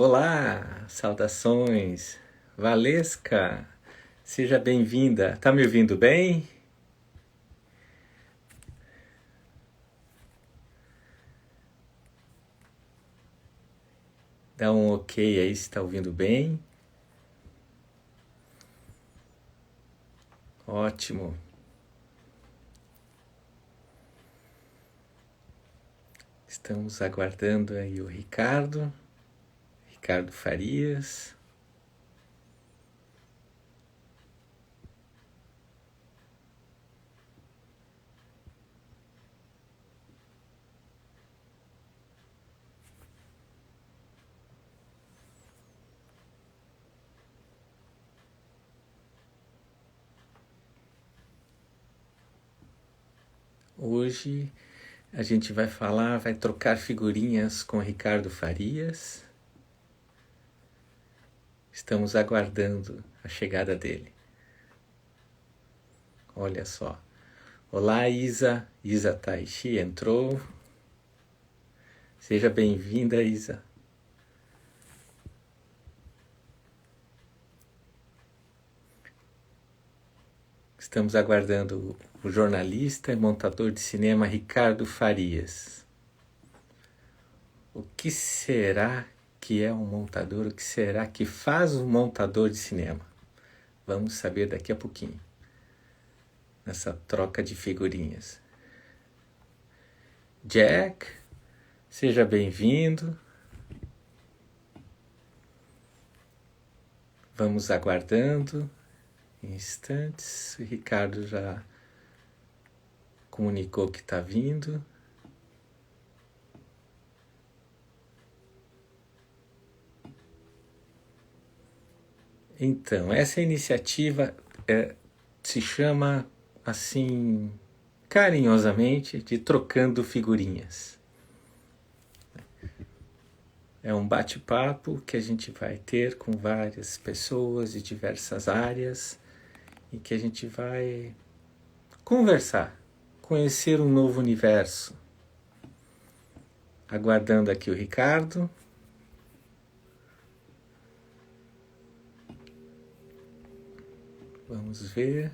Olá, saudações. Valesca, seja bem-vinda. Tá me ouvindo bem? Dá um ok aí se tá ouvindo bem. Ótimo. Estamos aguardando aí o Ricardo Farias. Hoje a gente vai trocar figurinhas com o Ricardo Farias. Estamos aguardando a chegada dele. Olha só. Olá, Isa. Isa Taishi entrou. Seja bem-vinda, Isa. Estamos aguardando o jornalista e montador de cinema Ricardo Farias. O que será que é um montador? O que será que faz um montador de cinema? Vamos saber daqui a pouquinho, nessa troca de figurinhas. Jack, seja bem-vindo. Vamos aguardando instantes. O Ricardo já comunicou que está vindo. Então, essa iniciativa se chama, assim, carinhosamente, de Trocando Figurinhas. É um bate-papo que a gente vai ter com várias pessoas de diversas áreas e que a gente vai conversar, conhecer um novo universo. Aguardando aqui o Ricardo. Vamos ver.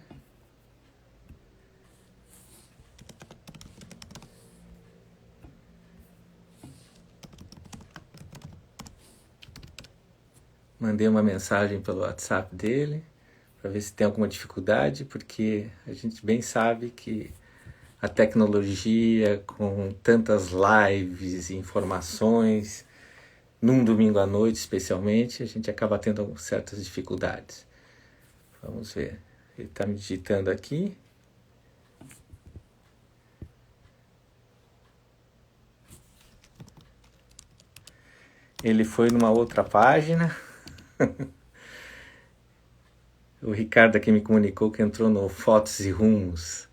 Mandei uma mensagem pelo WhatsApp dele para ver se tem alguma dificuldade, porque a gente bem sabe que a tecnologia, com tantas lives e informações, num domingo à noite especialmente, a gente acaba tendo certas dificuldades. Vamos ver. Ele está me digitando aqui. Ele foi numa outra página. O Ricardo aqui me comunicou que entrou no Fotos e Rumos.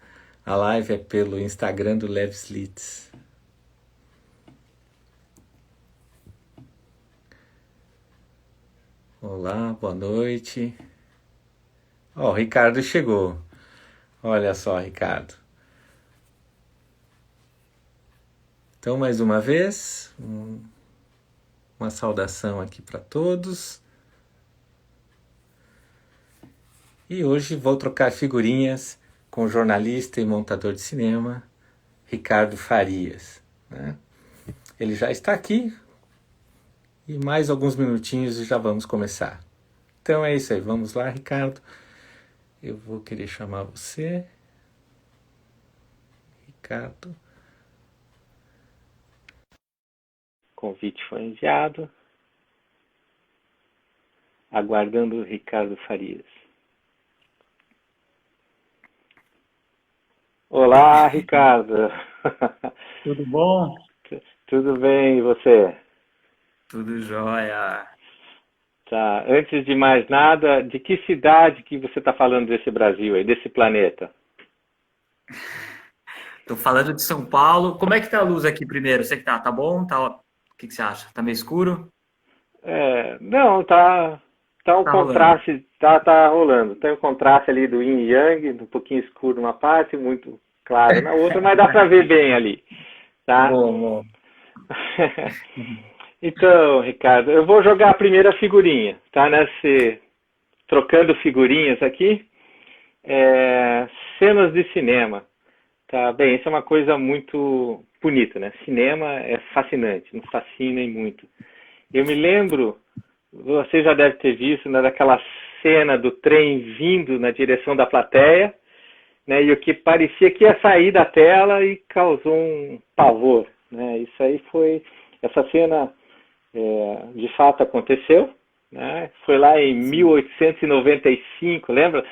A live é pelo Instagram do Lev Slits. Olá, boa noite. Ó, o Ricardo chegou. Olha só, Ricardo. Então, mais uma vez, uma saudação aqui para todos. E hoje vou trocar figurinhas com o jornalista e montador de cinema, Ricardo Farias, né? Ele já está aqui e mais alguns minutinhos e já vamos começar. Então é isso aí, vamos lá, Ricardo. Eu vou querer chamar você. Ricardo. Convite foi enviado. Aguardando o Ricardo Farias. Olá, Ricardo. Tudo bom? Tudo bem, e você? Tudo jóia. Tá. Antes de mais nada, de que cidade que você está falando desse Brasil aí, desse planeta? Tô falando de São Paulo. Como é que tá a luz aqui primeiro? Você que tá bom? O que que você acha? Tá meio escuro? Não, tá um Tá rolando. contraste, tá rolando. Tem um contraste ali do yin e yang, um pouquinho escuro numa parte, muito claro na outra, mas dá para ver bem ali, tá? Bom, bom. Então, Ricardo, eu vou jogar a primeira figurinha, tá? Trocando figurinhas aqui. É, cenas de cinema. Tá bem, isso é uma coisa muito bonita, né? Cinema é fascinante, nos fascina e muito. Eu me lembro, você já deve ter visto, né, daquela cena do trem vindo na direção da plateia, né? E o que parecia que ia sair da tela e causou um pavor, né? Isso aí foi, essa cena de fato aconteceu, né? Foi lá em Sim. 1895, lembra?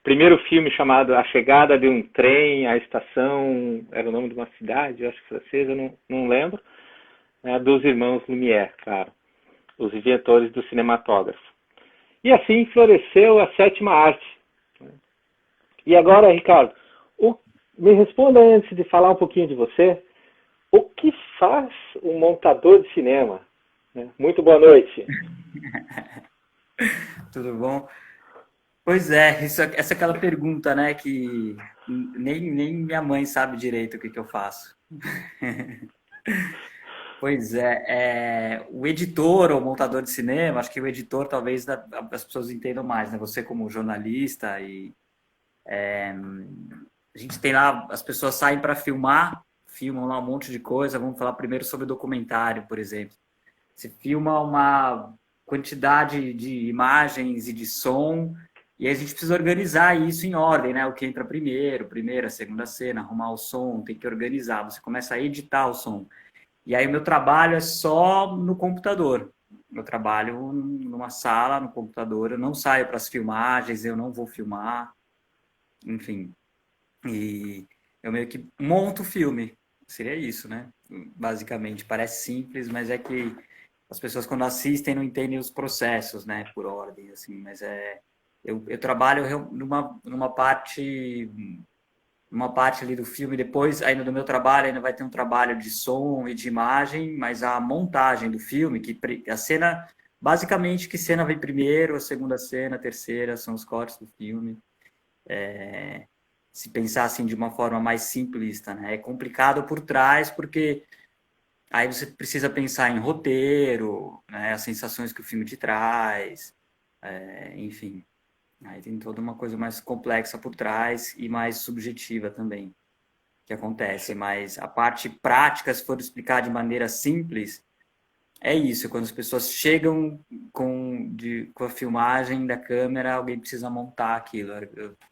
Primeiro filme chamado A Chegada de um Trem, a Estação, era o nome de uma cidade, eu acho que francesa, não lembro, né? Dos irmãos Lumière, claro, os inventores do cinematógrafo. E assim floresceu a sétima arte. E agora, Ricardo, o, me responda antes de falar um pouquinho de você, o que faz um montador de cinema? Né? Muito boa noite. Tudo bom? Pois é, essa é aquela pergunta, né, que nem minha mãe sabe direito o que que eu faço. Pois o editor ou montador de cinema, acho que o editor talvez as pessoas entendam mais, né? Você como jornalista e a gente tem lá, as pessoas saem para filmar, filmam lá um monte de coisa. Vamos falar primeiro sobre documentário, por exemplo. Você filma uma quantidade de imagens e de som, e aí a gente precisa organizar isso em ordem, né? O que entra primeiro, primeira, segunda cena, arrumar o som, tem que organizar. Você começa a editar o som. E aí o meu trabalho é só no computador. Eu trabalho numa sala, no computador, eu não saio para as filmagens, eu não vou filmar, enfim. E eu meio que monto o filme. Seria isso, né? Basicamente, parece simples, mas é que as pessoas quando assistem não entendem os processos, né? Por ordem, assim. Mas eu trabalho numa parte ali do filme. Depois, ainda do meu trabalho, ainda vai ter um trabalho de som e de imagem, mas a montagem do filme, a cena, basicamente, que cena vem primeiro, a segunda cena, a terceira, são os cortes do filme. Se pensar assim de uma forma mais simplista, né? É complicado por trás, porque aí você precisa pensar em roteiro, né? As sensações que o filme te traz, enfim. Aí tem toda uma coisa mais complexa por trás e mais subjetiva também que acontece. Mas a parte prática, se for explicar de maneira simples, é isso. Quando as pessoas chegam com a filmagem da câmera, alguém precisa montar aquilo.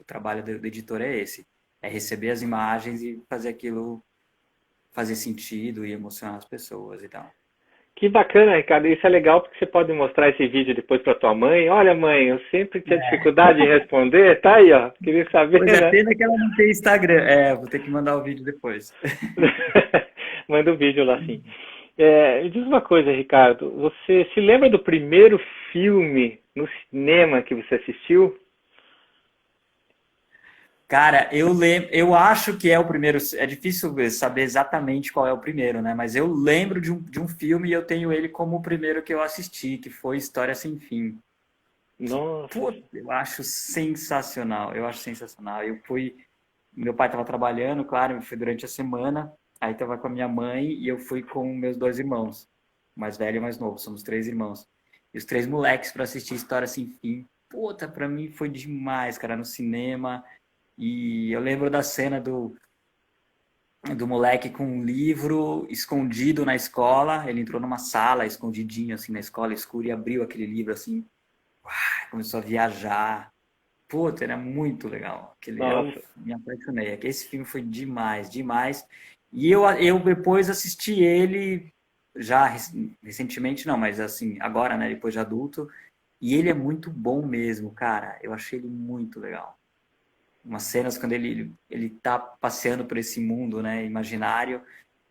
O trabalho do editor é esse. É receber as imagens e fazer aquilo fazer sentido e emocionar as pessoas e tal. Que bacana, Ricardo. Isso é legal porque você pode mostrar esse vídeo depois para tua mãe. Olha, mãe, eu sempre tinha dificuldade em responder. Tá aí, ó. Queria saber, Pois é, né? pena que ela não tem Instagram. Vou ter que mandar o vídeo depois. Manda o vídeo lá, sim. Me diz uma coisa, Ricardo. Você se lembra do primeiro filme no cinema que você assistiu? Cara, eu acho que é o primeiro. É difícil saber exatamente qual é o primeiro, né? Mas eu lembro de um filme e eu tenho ele como o primeiro que eu assisti, que foi História Sem Fim. Nossa. Pô, eu acho sensacional. Eu acho sensacional. Meu pai estava trabalhando, claro, foi durante a semana. Aí estava com a minha mãe e eu fui com meus dois irmãos, o mais velho e o mais novo. Somos três irmãos. E os três moleques para assistir História Sem Fim. Puta, pra mim foi demais, cara, no cinema. E eu lembro da cena do moleque com um livro escondido na escola. Ele entrou numa sala escondidinho assim na escola escura e abriu aquele livro assim, começou a viajar. Puta, era muito legal. Eu Nossa. me apaixonei. Esse filme foi demais, demais. E eu depois assisti ele já recentemente, não, mas assim, agora, né, depois de adulto. E ele é muito bom mesmo, cara. Eu achei ele muito legal. Umas cenas quando ele tá passeando por esse mundo, né, imaginário,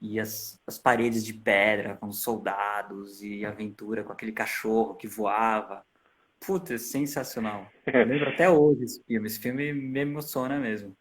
e as paredes de pedra com os soldados e aventura com aquele cachorro que voava. Puta, sensacional. Eu lembro até hoje esse filme. Esse filme me emociona mesmo.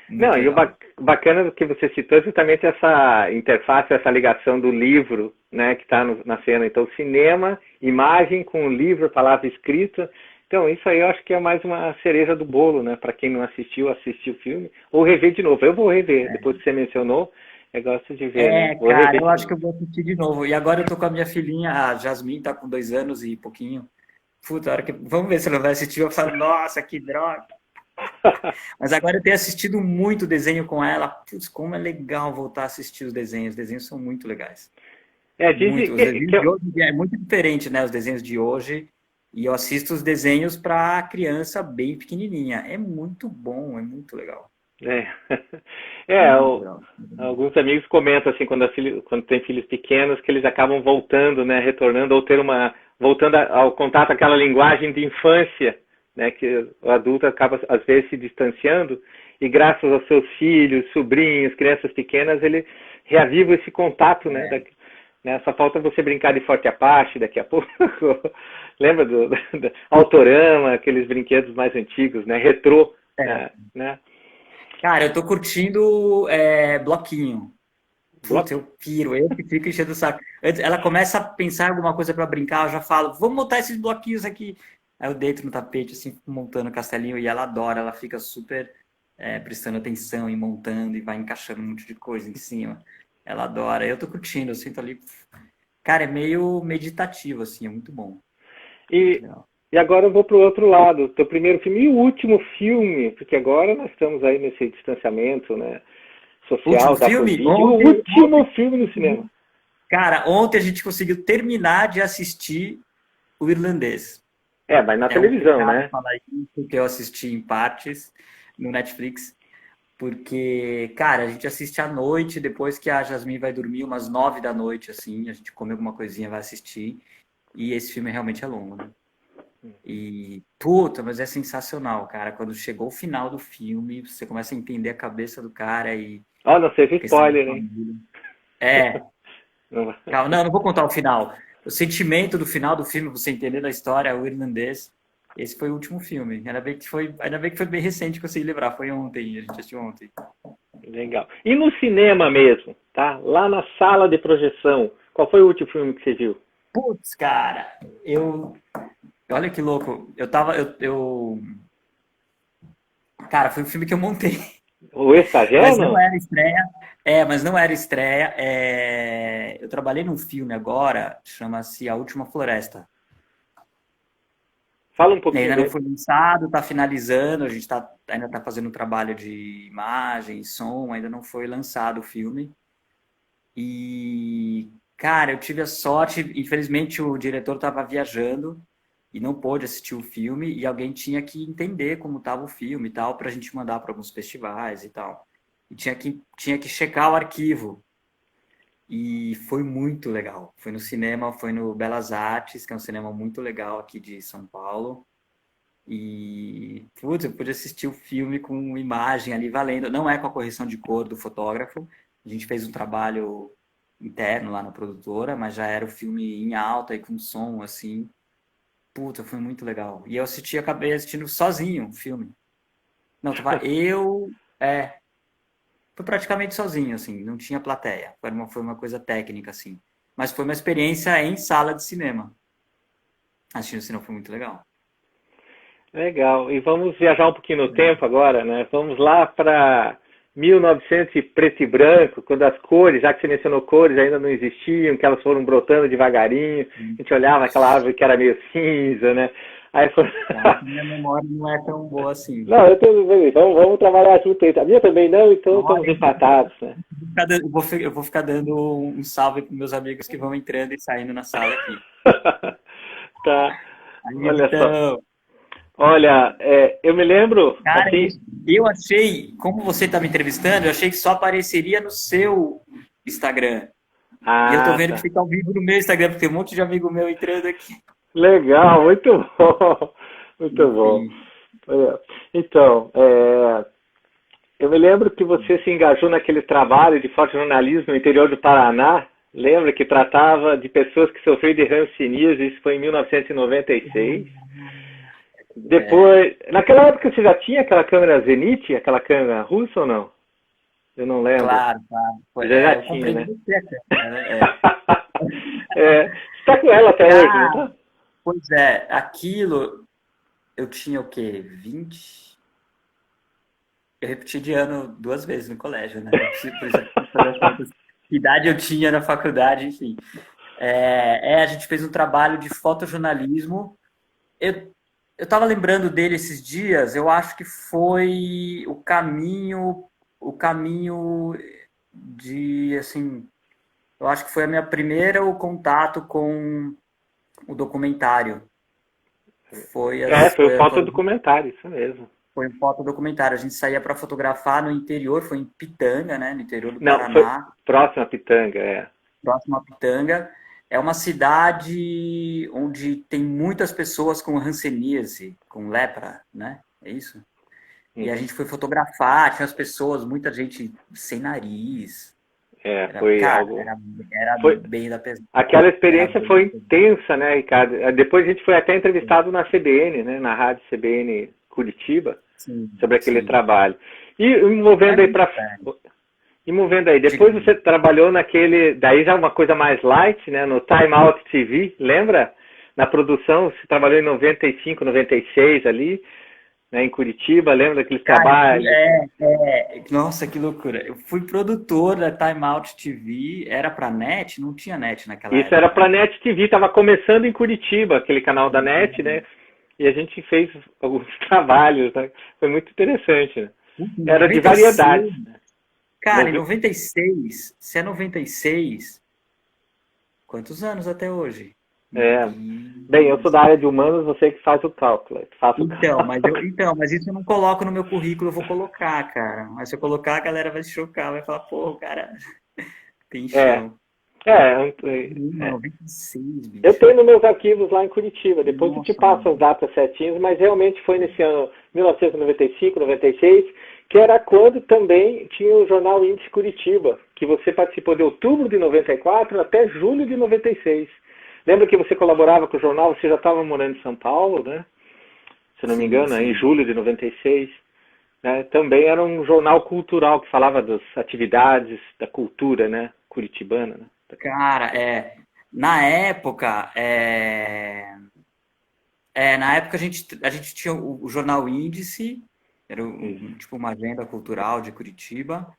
Não, Muito e o legal. bacana do que você citou é justamente essa interface, essa ligação do livro, né, que está na cena. Então, cinema, imagem com o livro, palavra escrita. Então, isso aí eu acho que é mais uma cereja do bolo, né, para quem não assistiu, assistir o filme, ou rever de novo. Eu vou rever, depois que você mencionou, Eu gosto de ver, né? Vou Cara, eu repetir. acho que eu vou assistir de novo. E agora eu tô com a minha filhinha, a Jasmine, tá com 2 anos e pouquinho. Puta, a hora que... Vamos ver se ela vai assistir. Eu falo, nossa, que droga. Mas agora eu tenho assistido muito desenho com ela. Putz, como é legal voltar a assistir os desenhos. Os desenhos são muito legais. Dizem Muito. Os desenhos de hoje é muito diferente, né? Os desenhos de hoje. E eu assisto os desenhos para criança bem pequenininha. É muito bom, é muito legal. é, Muito legal. alguns amigos comentam assim quando tem filhos pequenos que eles acabam voltando, né, retornando ou voltando ao contato aquela linguagem de infância, né, que o adulto acaba às vezes se distanciando e graças aos seus filhos, sobrinhos, crianças pequenas, ele reaviva esse contato, né, só falta você brincar de Forte Apache daqui a pouco. Lembra do Autorama, aqueles brinquedos mais antigos, né, retrô, né? Cara, eu tô curtindo bloquinho. Putz, eu piro, eu que fico enchendo o saco. Ela começa a pensar em alguma coisa pra brincar, eu já falo, vamos montar esses bloquinhos aqui. Aí eu deito no tapete, assim, fico montando o castelinho, e ela adora, ela fica super prestando atenção e montando, e vai encaixando um monte de coisa em cima. Ela adora, eu tô curtindo, eu sinto ali... Cara, é meio meditativo, assim, é muito bom. Muito E, legal. e agora eu vou para o outro lado, teu primeiro filme e o último filme, porque agora nós estamos aí nesse distanciamento, né, social Último da filme? Covid, o último filme no cinema. Cara, ontem a gente conseguiu terminar de assistir O Irlandês. Mas na É um televisão, pecado né? falar isso, que eu assisti em partes no Netflix, porque, cara, a gente assiste à noite, depois que a Jasmine vai dormir, umas 9 da noite, assim, a gente come alguma coisinha, vai assistir, e esse filme realmente é longo, né? E, puta, mas é sensacional, cara. Quando chegou o final do filme, você começa a entender a cabeça do cara e Ó, não seja a questão da spoiler, hein? família. É, Não- calma, não vou contar o final. O sentimento do final do filme, você entendendo a história, o irlandês. Esse foi o último filme. Ainda bem que foi bem recente, que eu consegui lembrar. Foi ontem, a gente assistiu ontem. Legal. E no cinema mesmo, tá? Lá na sala de projeção, qual foi o último filme que você viu? Putz, cara, olha que louco. Cara, foi um filme que eu montei. O Estagiário Mas ou não não? era estreia. Mas não era estreia. Eu trabalhei num filme agora, chama-se A Última Floresta. Fala um pouquinho Ainda não dele. foi lançado, está finalizando, a gente ainda está fazendo um trabalho de imagem, som, ainda não foi lançado o filme. E, cara, eu tive a sorte, infelizmente o diretor estava viajando e não pôde assistir o filme, e alguém tinha que entender como estava o filme e tal, para a gente mandar para alguns festivais e tal. E tinha que checar o arquivo. E foi muito legal. Foi no cinema, foi no Belas Artes, que é um cinema muito legal aqui de São Paulo. E, putz, eu pude assistir o filme com imagem ali valendo. Não é com a correção de cor do fotógrafo. A gente fez um trabalho interno lá na produtora, mas já era o filme em alta e com som, assim. Puta, foi muito legal. E eu acabei assistindo sozinho o filme. Não, tava foi praticamente sozinho, assim, não tinha plateia. Foi uma coisa técnica, assim. Mas foi uma experiência em sala de cinema. Assistindo o cinema foi muito legal. Legal. E vamos viajar um pouquinho no tempo agora, né? Vamos lá para 1900 e preto e branco, quando as cores, já que você mencionou cores, ainda não existiam, que elas foram brotando devagarinho. A gente olhava aquela árvore que era meio cinza, né? Aí foi... Minha memória não é tão boa assim. Não, eu tô bem. Vamos trabalhar junto aí. A minha também não, então estamos empatados, né? Eu vou ficar dando um salve para meus amigos que vão entrando e saindo na sala aqui. Tá. Aí, Olha só. então, Olha, eu me lembro, cara, assim... eu achei, como você está me entrevistando, eu achei que só apareceria no seu Instagram. E eu tô vendo tá. que fica ao vivo no meu Instagram, porque tem um monte de amigo meu entrando aqui. Legal, muito bom. Muito bom. Então, eu me lembro que você se engajou naquele trabalho de fotojornalismo no interior do Paraná. Lembra que tratava de pessoas que sofriam de hanseníase, isso foi em 1996. Depois, naquela época você já tinha aquela câmera Zenith, aquela câmera russa ou não? Eu não lembro. Claro. Já Eu tinha, comprei né? de você, né? Você tá com ela até hoje, não tá? Pois é, aquilo, eu tinha o quê? 20? Eu repeti de ano 2 vezes no colégio, né? Por isso, que idade eu tinha na faculdade, enfim. A gente fez um trabalho de fotojornalismo. Eu estava lembrando dele esses dias, eu acho que foi o caminho de, assim, eu acho que foi a minha primeira o contato com o documentário. Foi o fotodocumentário, isso mesmo. Foi um fotodocumentário. A gente saía para fotografar no interior, foi em Pitanga, né? No interior do Não, Paraná. foi próximo a Pitanga, Próximo a Pitanga. É uma cidade onde tem muitas pessoas com hanseníase, com lepra, né? É isso? E a gente foi fotografar, tinha as pessoas, muita gente sem nariz. Foi bem da pesada. Aquela experiência foi intensa, né, Ricardo? Depois a gente foi até entrevistado na CBN, né, na rádio CBN Curitiba, sobre aquele trabalho. E movendo aí, depois você trabalhou naquele, daí já uma coisa mais light, né, no Time Out TV, lembra? Na produção, você trabalhou em 95, 96 ali, né, em Curitiba, lembra daqueles trabalhos? Nossa, que loucura. Eu fui produtor da Time Out TV, era pra NET? Não tinha NET naquela época. Isso era pra NET TV, estava começando em Curitiba, aquele canal da NET, né? E a gente fez alguns trabalhos, né? Foi muito interessante, né? Era 96, de variedades. Cara, em 96, se é 96, quantos anos até hoje? Bem, eu sou da área de humanos, você que faz o cálculo. Mas isso eu não coloco no meu currículo, eu vou colocar, cara. Mas se eu colocar, a galera vai se chocar, vai falar, pô, o cara tem chão. 96, bicho. Eu tenho nos meus arquivos lá em Curitiba, depois eu te passo as datas certinhas, mas realmente foi nesse ano 1995, 96, que era quando também tinha o jornal Índice Curitiba, que você participou de outubro de 94 até julho de 96. Lembra que você colaborava com o jornal, você já estava morando em São Paulo, né? Se não me engano, em julho de 96. Né? Também era um jornal cultural que falava das atividades, da cultura, né? Curitibana, né? Cara, na época, a gente tinha o jornal Índice, era tipo uma agenda cultural de Curitiba.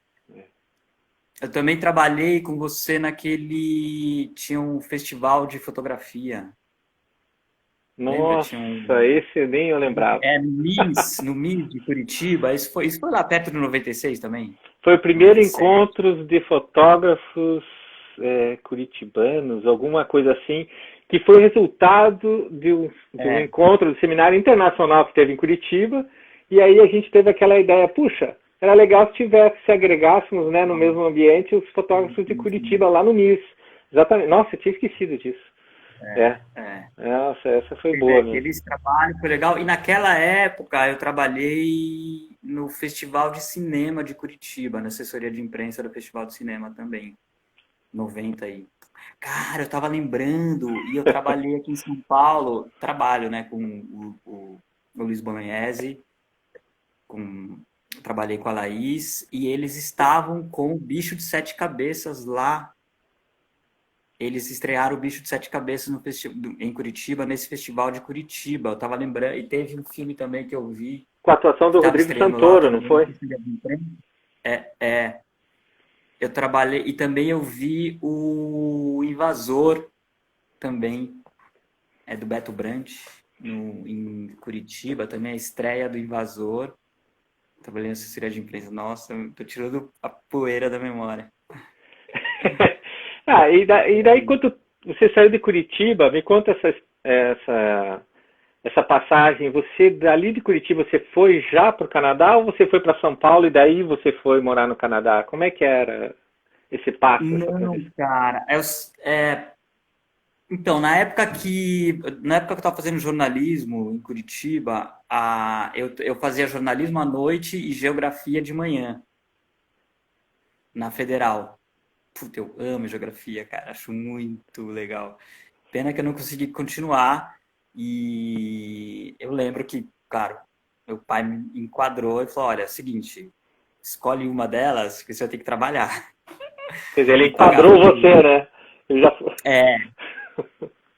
Eu também trabalhei com você tinha um festival de fotografia. Nossa, esse nem eu lembrava. No MIS de Curitiba, isso foi lá perto do 96 também? Foi o primeiro encontro de fotógrafos curitibanos, alguma coisa assim, que foi resultado de um encontro do seminário internacional que teve em Curitiba, e aí a gente teve aquela ideia, puxa, era legal se agregássemos, né, no mesmo ambiente os fotógrafos de Curitiba lá no MIS. Exatamente. Nossa, eu tinha esquecido disso. Nossa, essa foi boa. Esse trabalho foi legal. E naquela época eu trabalhei no Festival de Cinema de Curitiba, na assessoria de imprensa do Festival de Cinema também. 90 aí. Cara, eu tava lembrando, e eu trabalhei aqui em São Paulo, né, com o Luiz Bolognese, trabalhei com a Laís, e eles estavam com o Bicho de Sete Cabeças lá. Eles estrearam o Bicho de Sete Cabeças em Curitiba, nesse festival de Curitiba. Eu tava lembrando, e teve um filme também que eu vi. Com a atuação do Rodrigo Santoro, não foi? Eu trabalhei, e também eu vi o Invasor, também, do Beto Brant, em Curitiba, também a estreia do Invasor. Trabalhei na assessoria de imprensa. Nossa, tô tirando a poeira da memória. E daí quando você saiu de Curitiba, me conta essa passagem. Você, dali de Curitiba, você foi já para o Canadá ou você foi para São Paulo e daí você foi morar no Canadá? Como é que era esse passo? Não, cara. Então, na época que eu estava fazendo jornalismo em Curitiba, eu fazia jornalismo à noite e geografia de manhã, na Federal. Puta, eu amo geografia, cara, acho muito legal. Pena que eu não consegui continuar, e eu lembro que, claro, meu pai me enquadrou e falou, olha, é o seguinte, escolhe uma delas que você vai ter que trabalhar. Quer dizer, ele enquadrou você, né?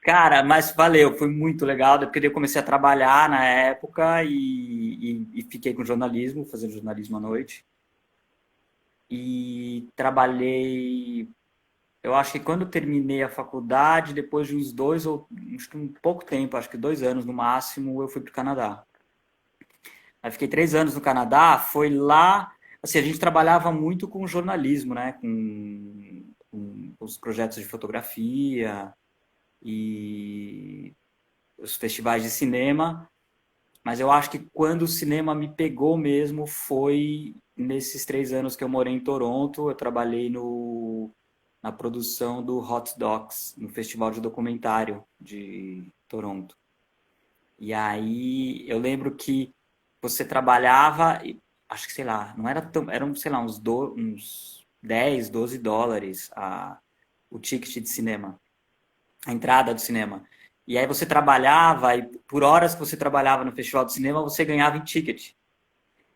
Cara, mas valeu, foi muito legal, porque daí eu comecei a trabalhar na época e fiquei com jornalismo, fazendo jornalismo à noite. E trabalhei, eu acho que quando eu terminei a faculdade, depois de uns dois ou acho que um pouco tempo, acho que 2 anos no máximo, eu fui para o Canadá. Aí fiquei 3 anos no Canadá, foi lá, assim, a gente trabalhava muito com jornalismo, né, com os projetos de fotografia e os festivais de cinema, mas eu acho que quando o cinema me pegou mesmo foi nesses 3 anos que eu morei em Toronto. Eu trabalhei na produção do Hot Docs, no Festival de Documentário de Toronto. E aí eu lembro que você trabalhava, acho que sei lá, não era tão, eram, sei lá, uns 10, 12 dólares o ticket de cinema, a entrada do cinema. E aí você trabalhava, e por horas que você trabalhava no festival de cinema, você ganhava em ticket.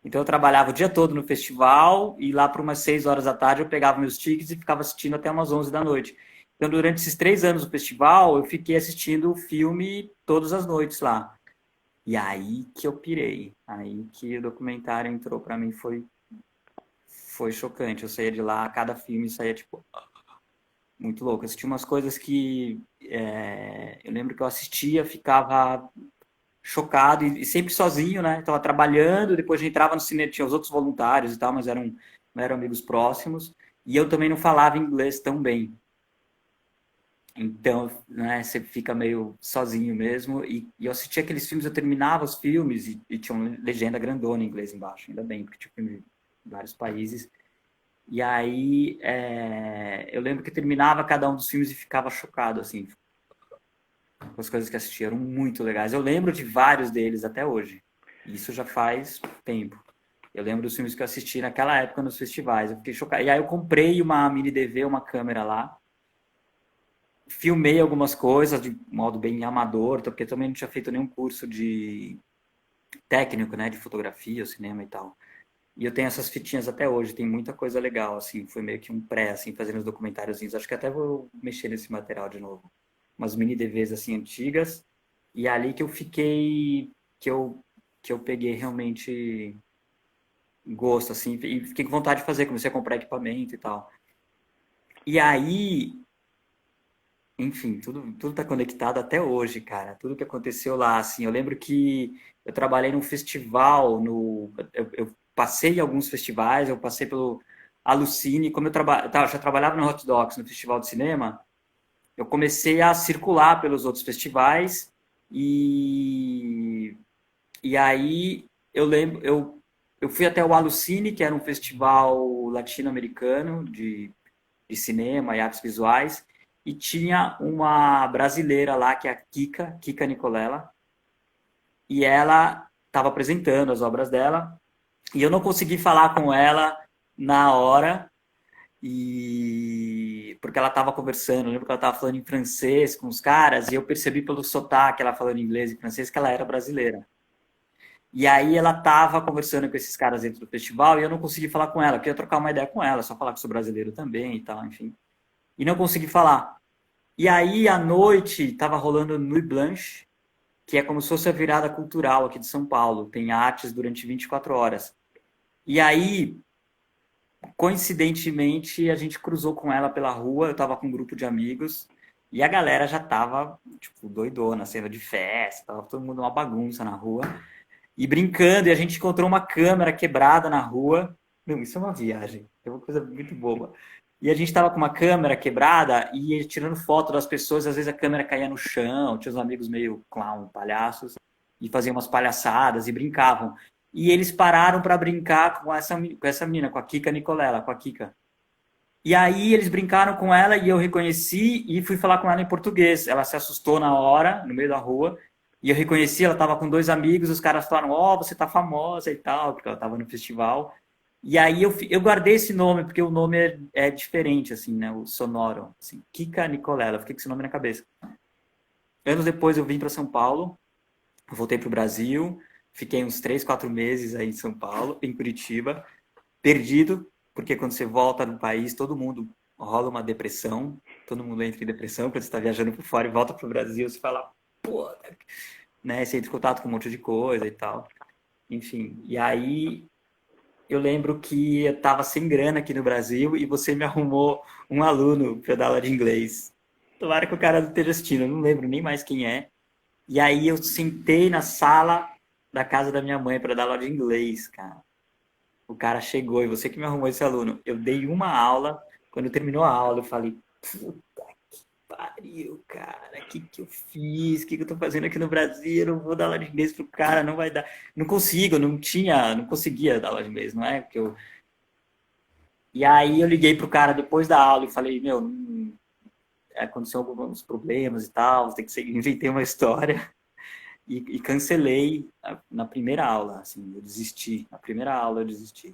Então eu trabalhava o dia todo no festival e lá por umas 6 horas da tarde eu pegava meus tickets e ficava assistindo até umas 11 da noite. Então durante esses 3 anos do festival eu fiquei assistindo o filme todas as noites lá. E aí que eu pirei. Aí que o documentário entrou pra mim, foi chocante. Eu saía de lá, cada filme saía tipo muito louco. Eu assisti umas coisas que eu lembro que eu assistia, ficava chocado e sempre sozinho, né? Estava trabalhando, depois a gente entrava no cinema, tinha os outros voluntários e tal, mas não eram amigos próximos. E eu também não falava inglês tão bem. Então, né, você fica meio sozinho mesmo. E eu assistia aqueles filmes, eu terminava os filmes e tinha uma legenda grandona em inglês embaixo, ainda bem, porque tinha filme de vários países. E aí, eu lembro que terminava cada um dos filmes e ficava chocado, assim, com as coisas que assistia, eram muito legais. Eu lembro de vários deles até hoje. Isso já faz tempo. Eu lembro dos filmes que eu assisti naquela época nos festivais. Eu fiquei chocado. E aí eu comprei uma mini DV, uma câmera lá. Filmei algumas coisas de modo bem amador, porque também não tinha feito nenhum curso de técnico, né, de fotografia, cinema e tal. E eu tenho essas fitinhas até hoje, tem muita coisa legal, assim, foi meio que um pré, assim, fazendo os documentáriozinhos. Acho que até vou mexer nesse material de novo. Umas mini DVs, assim, antigas. E é ali que eu fiquei, que eu peguei realmente gosto, assim, e fiquei com vontade de fazer, comecei a comprar equipamento e tal. E aí, enfim, tudo tá conectado até hoje, cara. Tudo que aconteceu lá, assim. Eu lembro que eu trabalhei num festival, eu passei em alguns festivais, eu passei pelo Alucine, como eu já trabalhava no Hot Docs, no Festival de Cinema, eu comecei a circular pelos outros festivais e, e aí eu lembro, eu fui até o Alucine, que era um festival latino-americano de cinema e artes visuais, e tinha uma brasileira lá, que é a Kika Nicolela, e ela estava apresentando as obras dela, e eu não consegui falar com ela na hora, e porque ela estava conversando, eu lembro que ela estava falando em francês com os caras, e eu percebi pelo sotaque, ela falando inglês e francês, que ela era brasileira. E aí ela estava conversando com esses caras dentro do festival, e eu não consegui falar com ela, eu queria trocar uma ideia com ela, só falar que sou brasileiro também e tal, enfim. E não consegui falar. E aí, à noite, estava rolando Nuit Blanche, que é como se fosse a virada cultural aqui de São Paulo. Tem artes durante 24 horas. E aí, coincidentemente, a gente cruzou com ela pela rua, eu estava com um grupo de amigos, e a galera já estava, tipo, doidona, cena de festa, tava todo mundo uma bagunça na rua, e brincando, e a gente encontrou uma câmera quebrada na rua. Meu, isso é uma viagem, é uma coisa muito boba. E a gente estava com uma câmera quebrada e ia tirando foto das pessoas, às vezes a câmera caía no chão, tinha uns amigos meio clown, palhaços, e faziam umas palhaçadas e brincavam. E eles pararam para brincar com essa menina, com a Kika Nicolela, com a Kika. E aí eles brincaram com ela e eu reconheci e fui falar com ela em português. Ela se assustou na hora, no meio da rua, e eu reconheci, ela estava com 2 amigos, os caras falaram, ó, você tá famosa e tal, porque ela estava no festival. E aí eu guardei esse nome, porque o nome é diferente, assim, né? O sonoro, assim, Kika Nicolela, fiquei com esse nome na cabeça. Anos depois eu vim para São Paulo, voltei para o Brasil, fiquei uns 3, 4 meses aí em São Paulo, em Curitiba, perdido, porque quando você volta no país, todo mundo rola uma depressão, todo mundo entra em depressão quando você está viajando por fora e volta pro Brasil, você fala, pô, né? Você entra em contato com um monte de coisa e tal. Enfim, e aí eu lembro que eu tava sem grana aqui no Brasil e você me arrumou um aluno para dar aula de inglês. Tomara que o cara não esteja assistindo, eu não lembro nem mais quem é. E aí eu sentei na sala da casa da minha mãe para dar aula de inglês, cara. O cara chegou e você que me arrumou esse aluno. Eu dei uma aula, quando terminou a aula eu falei, puta que pariu, cara, o que que eu fiz? O que que eu tô fazendo aqui no Brasil? Eu não vou dar aula de inglês pro cara, não vai dar. Não consigo, não conseguia dar aula de inglês, não é? Porque eu... E aí eu liguei pro cara depois da aula e falei, meu, aconteceu alguns problemas e tal, tem que seguir, inventei uma história e cancelei na primeira aula, assim, eu desisti. Na primeira aula eu desisti.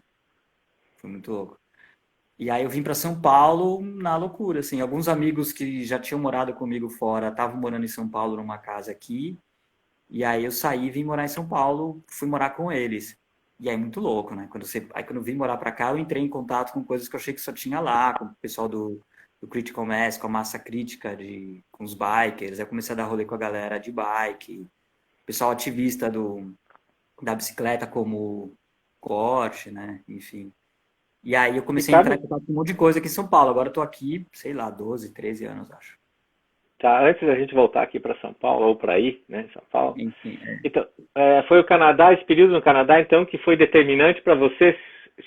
Foi muito louco. E aí eu vim para São Paulo na loucura, assim. Alguns amigos que já tinham morado comigo fora estavam morando em São Paulo numa casa aqui. E aí eu saí e vim morar em São Paulo, fui morar com eles. E aí muito louco, né? Aí quando eu vim morar para cá, eu entrei em contato com coisas que eu achei que só tinha lá, com o pessoal do Critical Mass, com a massa crítica, com os bikers. Aí eu comecei a dar rolê com a galera de bike, pessoal ativista da bicicleta como corte, né? Enfim. E aí eu comecei a entrar em Ricardo, contato com um monte de coisa aqui em São Paulo. Agora eu tô aqui, sei lá, 12, 13 anos, acho. tá, antes da gente voltar aqui para São Paulo, ou para aí, né, São Paulo. Enfim, Então, foi o Canadá, esse período no Canadá, então, que foi determinante para você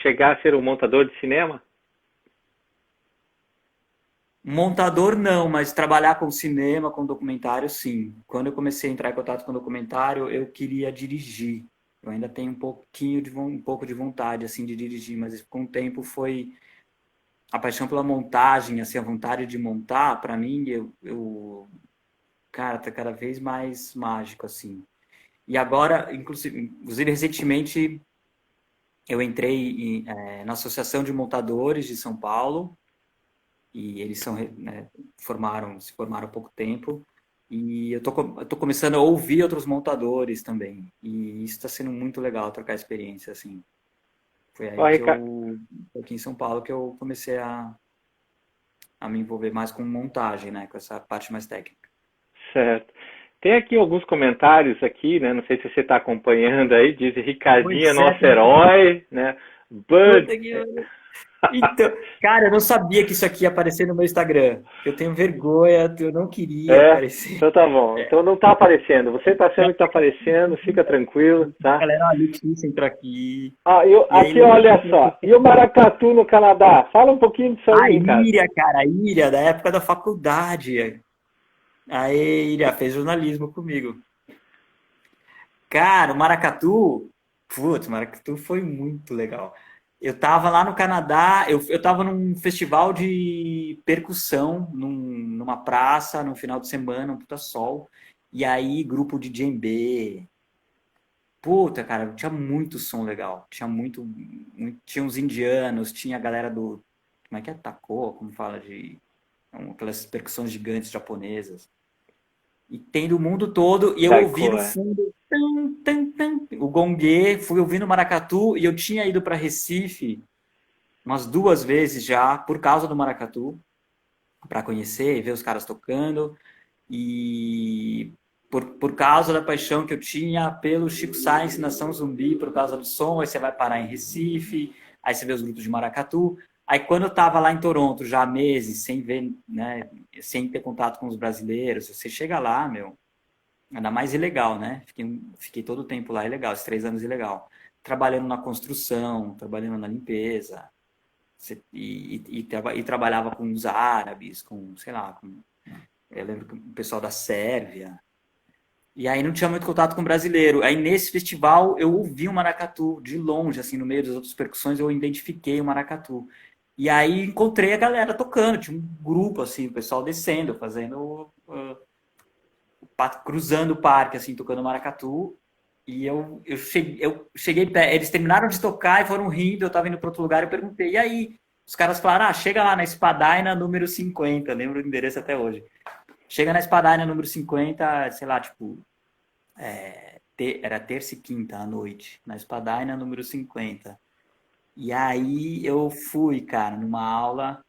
chegar a ser um montador de cinema? montador não, mas trabalhar com cinema, com documentário, sim. Quando eu comecei a entrar em contato com documentário, eu queria dirigir. Eu ainda tenho um pouco de vontade assim de dirigir, mas com o tempo foi a paixão pela montagem, assim, a vontade de montar, para mim, cara, tá cada vez mais mágico assim. E agora, inclusive recentemente eu entrei na Associação de Montadores de São Paulo e eles né, se formaram há pouco tempo. E eu tô começando a ouvir outros montadores também. E isso está sendo muito legal, trocar experiência, assim. Foi Ó, aí que Ricardo, aqui em São Paulo, que eu comecei a me envolver mais com montagem, né? Com essa parte mais técnica. certo. Tem aqui alguns comentários aqui, né? Não sei se você está acompanhando aí. Diz Ricardinho é Pois é, nosso herói, né? Bud. puta que... Então, cara, eu não sabia que isso aqui ia aparecer no meu Instagram. Eu tenho vergonha, eu não queria É, aparecer. então tá bom. Então não está aparecendo. Você está achando que está aparecendo, fica tranquilo, tá? Galera, a Letícia entrou aqui. Ah, E aí, aqui, olha só. E o maracatu no Canadá? Fala um pouquinho disso a aí, Ricardo. Íria, cara, a Íria, da época da faculdade. Aí, Íria, fez jornalismo comigo. Cara, o Maracatu, putz, o Maracatu foi muito legal. Eu tava lá no Canadá, eu tava num festival de percussão, numa praça, no final de semana, um puta sol. E aí, grupo de djembe. Puta, cara, tinha muito som legal. Tinha uns indianos, tinha a galera do. Como é que é? Takô? Como fala de. Aquelas percussões gigantes japonesas. E tem do mundo todo, e eu ouvi Daiko, no é. fundo tan, tan, tan, o gongue, fui ouvindo maracatu, e eu tinha ido para Recife umas 2 vezes já, por causa do maracatu, para conhecer e ver os caras tocando, e por causa da paixão que eu tinha pelo Chico Science, Nação Zumbi, por causa do som, aí você vai parar em Recife, aí você vê os grupos de maracatu. Aí quando eu estava lá em Toronto, já há meses, sem ver, né, sem ter contato com os brasileiros, você chega lá, meu, ainda mais ilegal, né? Fiquei todo o tempo lá ilegal, esses 3 anos ilegal. Trabalhando na construção, trabalhando na limpeza, e trabalhava com os árabes, com, sei lá, eu lembro que o pessoal da Sérvia. E aí não tinha muito contato com brasileiro. Aí nesse festival eu ouvi o maracatu de longe, assim, no meio das outras percussões eu identifiquei o maracatu. E aí encontrei a galera tocando, tinha um grupo, assim, o pessoal descendo, fazendo, cruzando o parque, assim, tocando maracatu. E eu cheguei, eles terminaram de tocar e foram rindo, eu tava indo para outro lugar e eu perguntei, e aí? Os caras falaram, chega lá na Espadaina número 50, lembro o endereço até hoje. Chega na Espadaina número 50, sei lá, tipo, era terça e quinta à noite, na Espadaina número 50. E aí eu fui, cara, numa aula,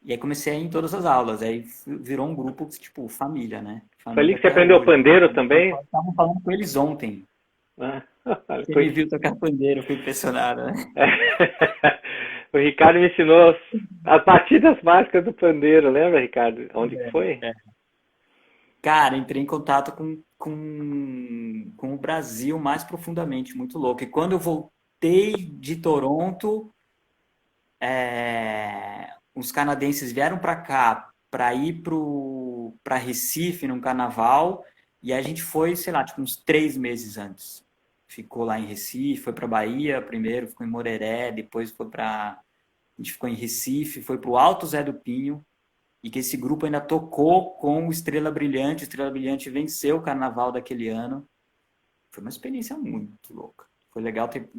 E aí comecei a ir em todas as aulas. Aí virou um grupo, tipo, família, né? Foi ali Família que você até aprendeu hoje. pandeiro também? Estavam falando com eles ontem. Ah, Você me viu tocar pandeiro, eu fui impressionado, né? O Ricardo me ensinou as batidas básicas do pandeiro, lembra, Ricardo? Onde que foi? É. Cara, entrei em contato com o Brasil mais profundamente, muito louco. E quando eu voltei de Toronto, os canadenses vieram para cá para ir para Recife num carnaval, e a gente foi, sei lá, tipo uns 3 meses antes. Ficou lá em Recife, foi para Bahia primeiro, ficou em Moreré, depois a gente ficou em Recife, foi para o Alto Zé do Pinho, e que esse grupo ainda tocou com o Estrela Brilhante. O Estrela Brilhante venceu o carnaval daquele ano. Foi uma experiência muito louca. Foi legal ter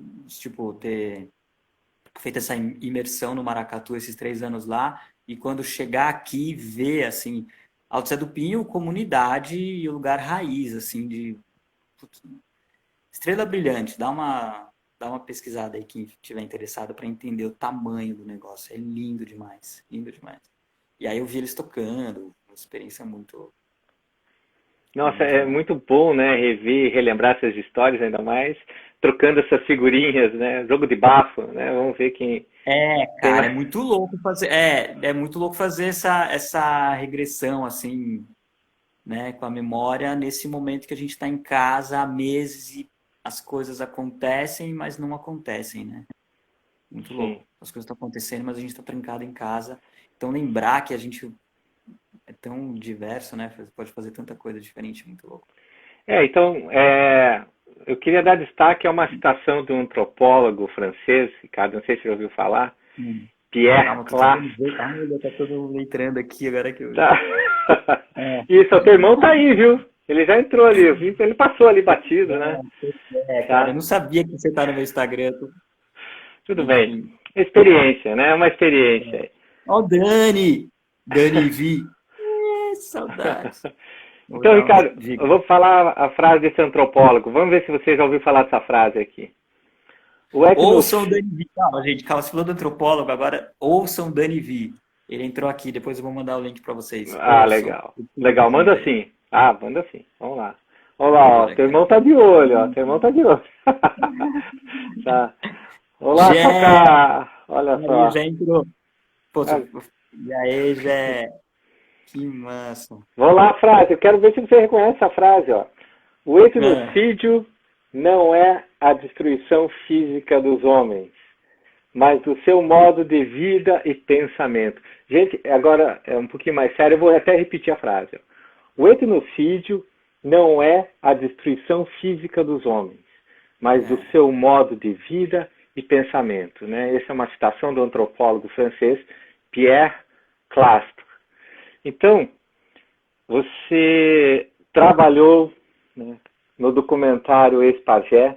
feito essa imersão no Maracatu esses 3 anos lá, e quando chegar aqui, ver, assim, Alto Zé do Pinho, comunidade e o lugar raiz, assim, putz, Estrela Brilhante. Dá uma pesquisada aí, quem estiver interessado, para entender o tamanho do negócio. É lindo demais, lindo demais. E aí eu vi eles tocando, uma experiência muito, Nossa, muito é legal. muito bom, né, rever, relembrar essas histórias ainda mais, trocando essas figurinhas, né, jogo de bafo, né, vamos ver quem tem Cara, mais. é muito louco fazer essa regressão, assim, né, com a memória, nesse momento que a gente está em casa há meses e as coisas acontecem, mas não acontecem, né? Muito Sim. louco. As coisas estão acontecendo, mas a gente está trancado em casa. Então, lembrar que a gente é tão diverso, né? Pode fazer tanta coisa diferente, muito louco. Então, eu queria dar destaque a uma citação de um antropólogo francês, Ricardo, não sei se você já ouviu falar, Hum. Pierre Calma, tô tentando Clastres. ver. Calma, ele tá todo letrando aqui agora que eu. Tá. É, Isso, o teu irmão tá aí, viu? Ele já entrou ali, eu vi, ele passou ali batido, né? cara, eu Tá, não sabia que você tá no meu Instagram. tudo bem. Enfim. Experiência, né? Uma experiência. Ó, o Dani! Dani Vi. Saudades. Vou Então, dar uma Ricardo, eu dica. vou falar a frase desse antropólogo. Vamos ver se você já ouviu falar dessa frase aqui. O etno... Ouçam o Dani Vi. Calma, gente, calma. Você falou do antropólogo, agora ouçam o Dani Vi. Ele entrou aqui, depois eu vou mandar o link para vocês. Ah, Ouçam. legal. Legal, manda Também. sim. Ah, manda sim. Vamos lá. Olha lá, ó. Bora, Teu cara. irmão tá de olho, ó. Teu irmão tá de olho. Tá. Olá, Jé! Cacá. Olha Maria só. já entrou. Pô, Ah, e aí, Jé? Que massa. vamos lá, a frase. Eu quero ver se você reconhece a frase, ó. O É. etnocídio não é a destruição física dos homens, mas do seu modo de vida e pensamento. Gente, agora é um pouquinho mais sério, eu vou até repetir a frase. O etnocídio não é a destruição física dos homens, mas do seu modo de vida e pensamento. Né? Essa é uma citação do antropólogo francês Pierre Clastres. Então, você trabalhou, né, no documentário Ex-Pagé,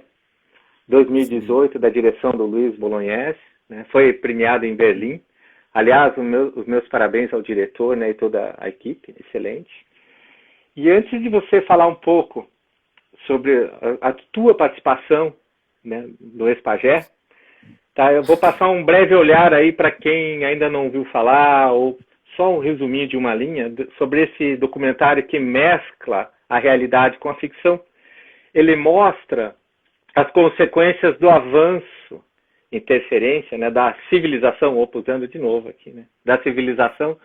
2018, da direção do Luiz Bolognese, né? Foi premiado em Berlim. Aliás, os meus parabéns ao diretor, né, e toda a equipe, excelente. E antes de você falar um pouco sobre a tua participação, né, no Ex-Pagé, tá, eu vou passar um breve olhar aí para quem ainda não ouviu falar, ou só um resuminho de uma linha, sobre esse documentário que mescla a realidade com a ficção. Ele mostra as consequências do avanço, interferência, né, da civilização, ou usando de novo aqui, né, da civilização,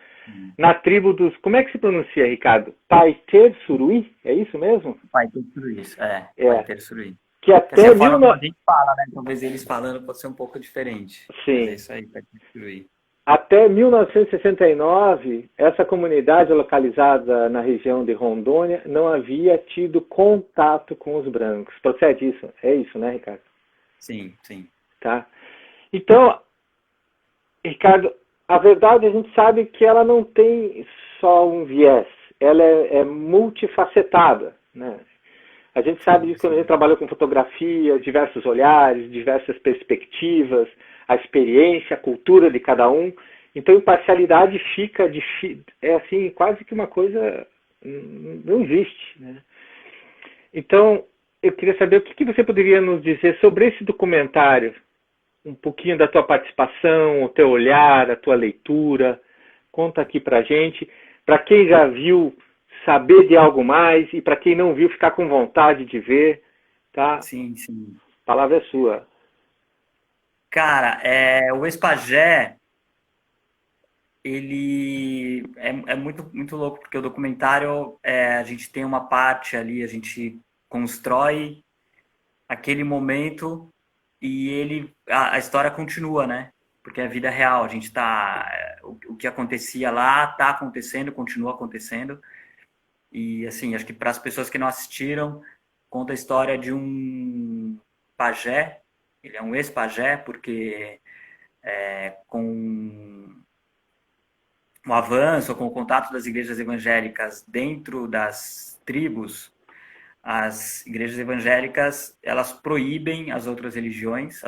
na tribo dos... Como é que se pronuncia, Ricardo? Paiter Surui? É isso mesmo? Vai ter tudo isso. Vai É. ter Surui. Que Essa é até a forma como a 19... gente fala, né? Talvez eles falando pode ser um pouco diferente. Mas é Sim. isso aí, vai ter Surui. Até 1969, essa comunidade localizada na região de Rondônia não havia tido contato com os brancos. Procede isso? É isso, né, Ricardo? Sim, sim. Tá? Então, Ricardo, a verdade a gente sabe que ela não tem só um viés, ela é multifacetada, né? A gente sabe disso quando a gente trabalha com fotografia, diversos olhares, diversas perspectivas, a experiência, a cultura de cada um. Então, imparcialidade fica é assim, quase que uma coisa não existe, né? Então, eu queria saber o que você poderia nos dizer sobre esse documentário, um pouquinho da tua participação, o teu olhar, a tua leitura, Conta aqui pra gente. Para quem já viu, saber de algo mais, e para quem não viu, ficar com vontade de ver, tá? Sim, sim. A palavra é sua. Cara, o Expagé, ele é muito, muito louco, porque o documentário, a gente tem uma parte ali, a gente constrói aquele momento e a história continua, né? Porque é a vida real, a gente tá, o que acontecia lá tá acontecendo, continua acontecendo. E assim, acho que para as pessoas que não assistiram, conta a história de um pajé, ele é um ex-pajé, porque com o avanço, com o contato das igrejas evangélicas dentro das tribos, as igrejas evangélicas, elas proíbem as outras religiões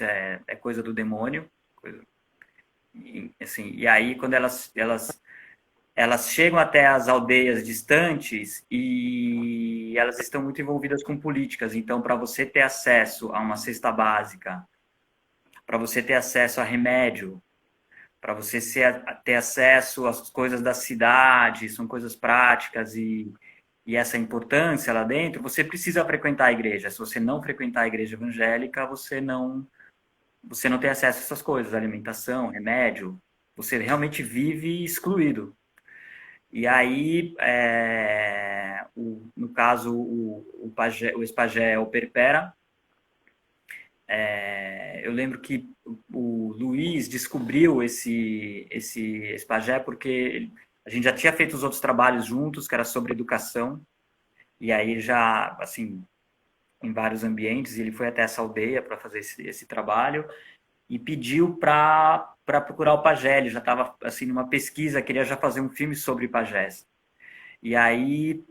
é coisa do demônio, assim, e aí quando elas chegam até as aldeias distantes e elas estão muito envolvidas com políticas, então para você ter acesso a uma cesta básica, para você ter acesso a remédio, para você ter acesso às coisas da cidade, são coisas práticas e essa importância lá dentro, você precisa frequentar a igreja. Se você não frequentar a igreja evangélica, você não tem acesso a essas coisas, alimentação, remédio, você realmente vive excluído. E aí, no caso, o ex-pajé é o Perpera. Eu lembro que o Luiz descobriu esse ex-pajé porque a gente já tinha feito os outros trabalhos juntos, que era sobre educação. E aí já, assim, em vários ambientes, ele foi até essa aldeia para fazer esse trabalho e pediu para procurar o pajé. Ele já estava assim numa pesquisa, queria já fazer um filme sobre pajés. E aí,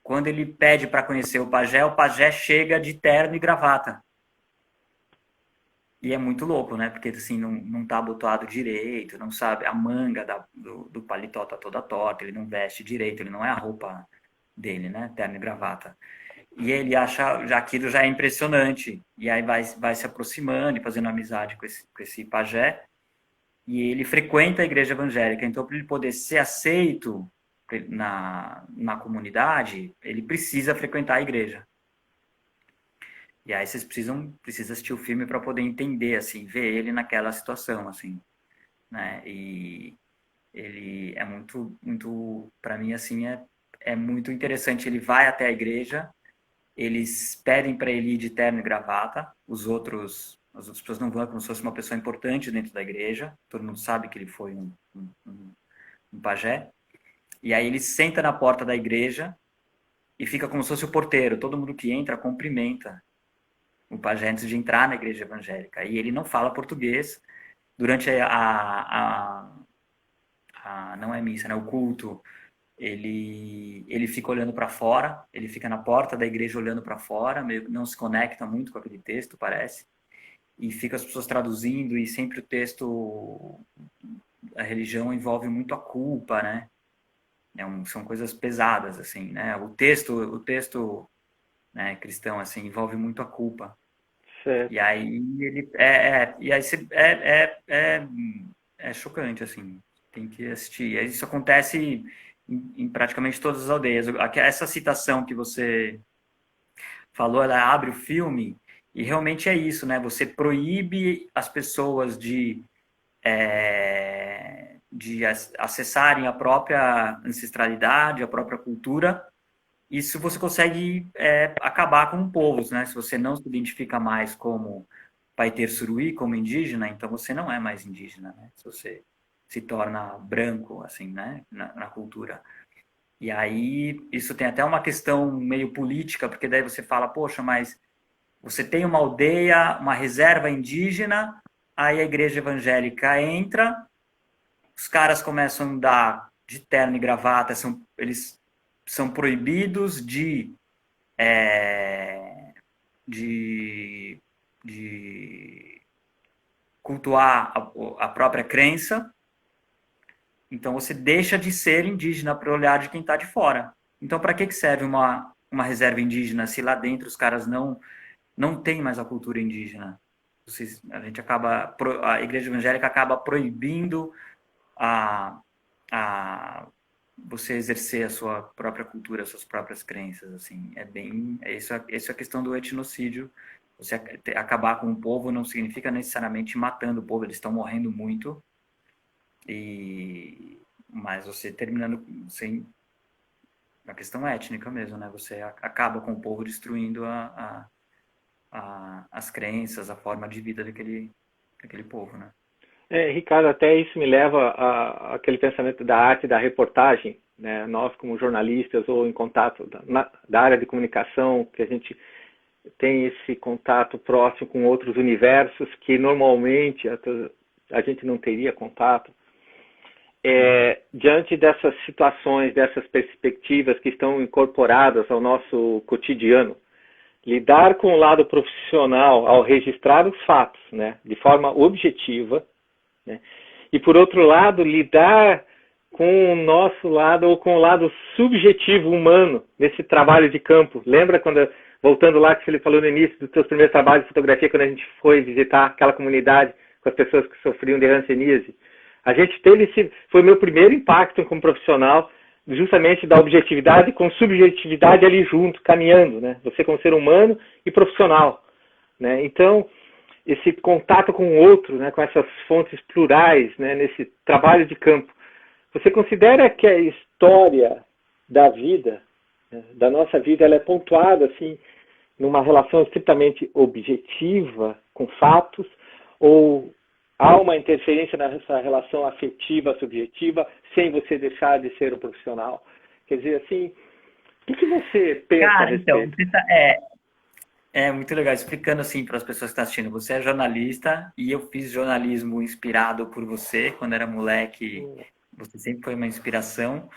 quando ele pede para conhecer o pajé chega de terno e gravata. E é muito louco, né? Porque assim, não tá abotoado direito, não sabe, a manga do paletó tá toda torta, ele não veste direito, ele não é a roupa dele, né? Terno e gravata. E ele acha, já aquilo já é impressionante. E aí vai se aproximando e fazendo amizade com esse pajé. E ele frequenta a igreja evangélica. Então, para ele poder ser aceito na comunidade, ele precisa frequentar a igreja. E aí vocês precisam assistir o filme para poder entender, assim, ver ele naquela situação, assim, né? E ele é muito, muito, para mim, assim, é muito interessante. Ele vai até a igreja, eles pedem para ele ir de terno e gravata, as outras pessoas não vão, como se fosse uma pessoa importante dentro da igreja, todo mundo sabe que ele foi um pajé. E aí ele senta na porta da igreja e fica como se fosse o porteiro, todo mundo que entra cumprimenta o pajé antes de entrar na igreja evangélica. E ele não fala português. Durante não é missa, né? O culto, ele fica olhando para fora, ele fica na porta da igreja olhando para fora, meio, não se conecta muito com aquele texto, parece. E fica as pessoas traduzindo e sempre o texto, a religião envolve muito a culpa, né? São coisas pesadas, assim, né? O texto, né, cristão, assim, envolve muito a culpa. Certo. E aí ele é chocante, assim, tem que assistir. Isso acontece em praticamente todas as aldeias. Essa citação que você falou, ela abre o filme e realmente é isso, né? Você proíbe as pessoas de acessarem a própria ancestralidade, a própria cultura. Isso você consegue acabar com povos, né? Se você não se identifica mais como Paiter Suruí, como indígena, então você não é mais indígena, né? Se você se torna branco, assim, né? Na cultura. E aí, isso tem até uma questão meio política, porque daí você fala, poxa, mas você tem uma aldeia, uma reserva indígena, aí a igreja evangélica entra, os caras começam a andar de terno e gravata, eles são proibidos de cultuar a própria crença. Então você deixa de ser indígena para o olhar de quem está de fora. Então para que serve uma reserva indígena se lá dentro os caras não têm mais a cultura indígena? a igreja evangélica acaba proibindo a você exercer a sua própria cultura, as suas próprias crenças, assim, essa é a questão do etnocídio. Você acabar com o povo não significa necessariamente matando o povo, eles estão morrendo muito, mas você terminando sem a questão étnica mesmo, né? Você acaba com o povo destruindo as crenças, a forma de vida daquele povo, né? Ricardo, até isso me leva àquele pensamento da arte da reportagem, né? Nós, como jornalistas ou em contato da área de comunicação, que a gente tem esse contato próximo com outros universos que normalmente a gente não teria contato. Diante dessas situações, dessas perspectivas que estão incorporadas ao nosso cotidiano, lidar com o lado profissional ao registrar os fatos, né, de forma objetiva, né, e por outro lado, lidar com o nosso lado ou com o lado subjetivo humano nesse trabalho de campo. Lembra quando, voltando lá que ele falou no início dos seus primeiros trabalhos de fotografia, quando a gente foi visitar aquela comunidade com as pessoas que sofriam de hanseníase? A gente foi meu primeiro impacto como profissional, justamente da objetividade com subjetividade ali junto, caminhando, né? Você como ser humano e profissional, né? Então, esse contato com o outro, né? Com essas fontes plurais, né? Nesse trabalho de campo. Você considera que a história da vida, né? Da nossa vida, ela é pontuada assim, numa relação estritamente objetiva, com fatos, ou há uma interferência nessa relação afetiva, subjetiva, sem você deixar de ser um profissional? Quer dizer, assim, o que você pensa a respeito? Então, é muito legal. Explicando assim para as pessoas que estão assistindo, você é jornalista e eu fiz jornalismo inspirado por você. Quando era moleque, você sempre foi uma inspiração.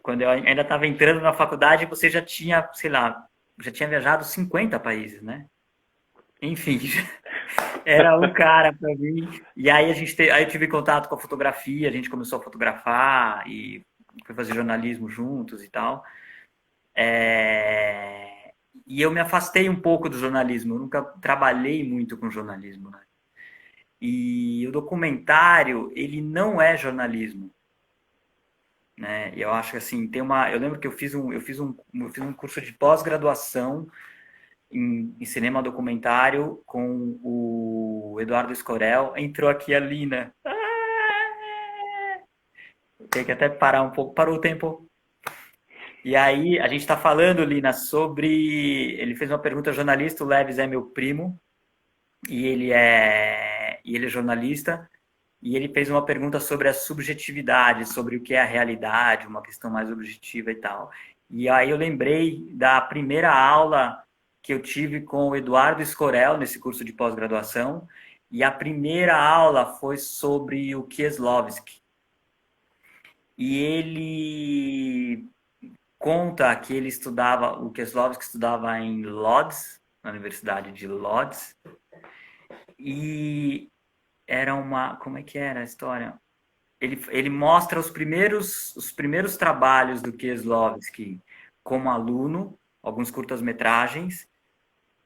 Quando eu ainda estava entrando na faculdade, você já tinha, sei lá, já tinha viajado 50 países, né? Enfim, era um cara para mim. E aí aí eu tive contato com a fotografia, a gente começou a fotografar e foi fazer jornalismo juntos e tal. E eu me afastei um pouco do jornalismo, eu nunca trabalhei muito com jornalismo, né? E o documentário, ele não é jornalismo, né? Eu acho que assim, eu lembro que eu fiz um curso de pós-graduação em cinema documentário com o Eduardo Escorel. Entrou aqui a Lina. Tem que até parar um pouco. Parou o tempo. E aí, a gente está falando, Lina, sobre... Ele fez uma pergunta ao jornalista, o Leves é meu primo, e ele é jornalista, e ele fez uma pergunta sobre a subjetividade, sobre o que é a realidade, uma questão mais objetiva e tal. E aí eu lembrei da primeira aula que eu tive com o Eduardo Escorel, nesse curso de pós-graduação, e a primeira aula foi sobre o Kieslowski. E ele conta que o Kieslowski estudava em Lodz, na Universidade de Lodz, e era como é que era a história? Ele mostra os primeiros trabalhos do Kieslowski como aluno, alguns curtas-metragens,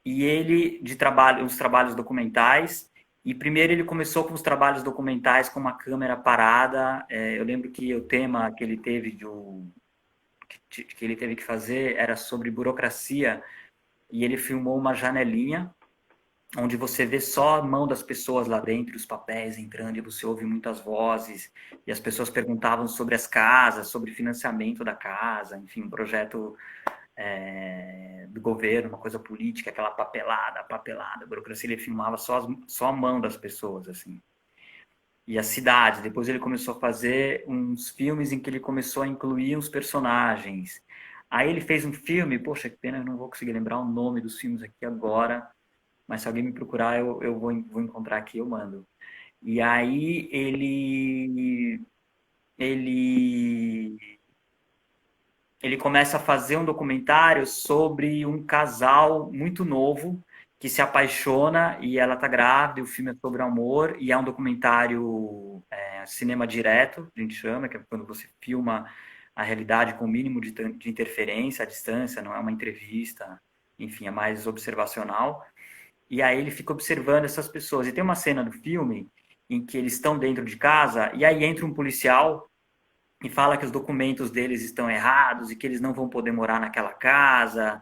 e os trabalhos documentais. E primeiro ele começou com os trabalhos documentais com uma câmera parada. Eu lembro que o tema que ele teve que ele teve que fazer era sobre burocracia, e ele filmou uma janelinha onde você vê só a mão das pessoas lá dentro, os papéis entrando, e você ouve muitas vozes, e as pessoas perguntavam sobre as casas, sobre financiamento da casa, enfim, um projeto do governo, uma coisa política, aquela papelada, burocracia. Ele filmava só a mão das pessoas, assim. E as cidades. Depois ele começou a fazer uns filmes em que ele começou a incluir os personagens. Aí ele fez um filme, poxa, que pena, eu não vou conseguir lembrar o nome dos filmes aqui agora, mas se alguém me procurar, eu vou encontrar aqui, eu mando. E aí ele começa a fazer um documentário sobre um casal muito novo que se apaixona e ela tá grávida, e o filme é sobre amor, e é um documentário cinema direto, a gente chama, que é quando você filma a realidade com o mínimo de interferência à distância, não é uma entrevista, enfim, é mais observacional. e aí ele fica observando essas pessoas. E tem uma cena do filme em que eles estão dentro de casa, e aí entra um policial e fala que os documentos deles estão errados e que eles não vão poder morar naquela casa.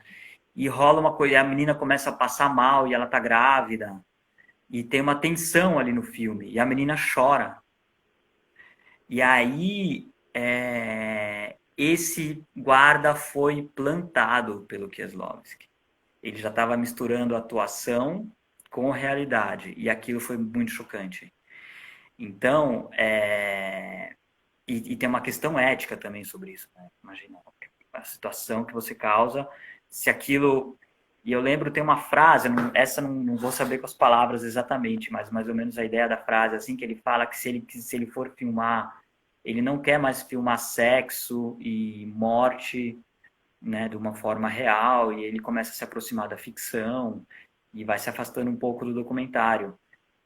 E rola uma coisa, e a menina começa a passar mal e ela tá grávida. E tem uma tensão ali no filme, e a menina chora. E aí, esse guarda foi plantado pelo Kieslowski. Ele já estava misturando atuação com realidade, e aquilo foi muito chocante. Então, e tem uma questão ética também sobre isso, né? Imagina a situação que você causa, se aquilo... E eu lembro, tem uma frase, essa não vou saber com as palavras exatamente, mas mais ou menos a ideia da frase, assim, que ele fala que se ele for filmar, ele não quer mais filmar sexo e morte, né, de uma forma real, e ele começa a se aproximar da ficção e vai se afastando um pouco do documentário.